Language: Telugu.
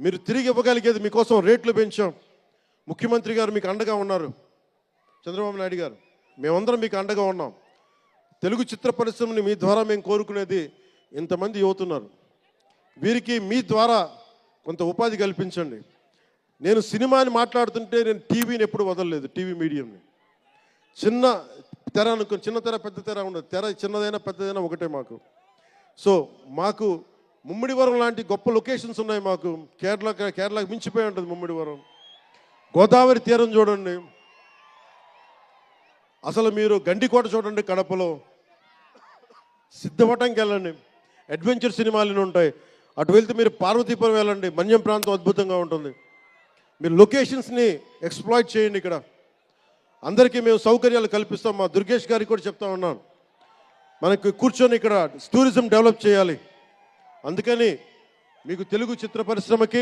మీరు తిరిగి ఇవ్వగలిగేది మీకోసం రేట్లు పెంచాం. ముఖ్యమంత్రి గారు మీకు అండగా ఉన్నారు, చంద్రబాబు నాయుడు గారు, మేమందరం మీకు అండగా ఉన్నాం. తెలుగు చిత్ర పరిశ్రమని మీ ద్వారా మేము కోరుకునేది ఇంతమంది యువతున్నారు, వీరికి మీ ద్వారా కొంత ఉపాధి కల్పించండి. నేను సినిమాని మాట్లాడుతుంటే నేను టీవీని ఎప్పుడు వదలలేదు, టీవీ మీడియంని. చిన్న తెర అనుకుని, చిన్న తెర పెద్ద తెర ఉండదు, తెర చిన్నదైనా పెద్దదైనా ఒకటే మాకు. సో మాకు ముమ్మిడివరం లాంటి గొప్ప లొకేషన్స్ ఉన్నాయి. మాకు కేరళకి మించిపోయి ఉంటుంది ముమ్మిడివరం. గోదావరి తీరం చూడండి, అసలు మీరు గండికోట చూడండి కడపలో, సిద్ధవటంకి వెళ్ళండి, అడ్వెంచర్ సినిమాలు ఉంటాయి. అటు వెళ్తే మీరు పార్వతీపురం వెళ్ళండి, మన్యం ప్రాంతం అద్భుతంగా ఉంటుంది. మీరు లొకేషన్స్ని ఎక్స్ప్లాయిట్ చేయండి. ఇక్కడ అందరికీ మేము సౌకర్యాలు కల్పిస్తాం. మా దుర్గేష్ గారికి కూడా చెప్తా ఉన్నాను, మనకి కూర్చొని ఇక్కడ టూరిజం డెవలప్ చేయాలి. అందుకని మీకు తెలుగు చిత్ర పరిశ్రమకి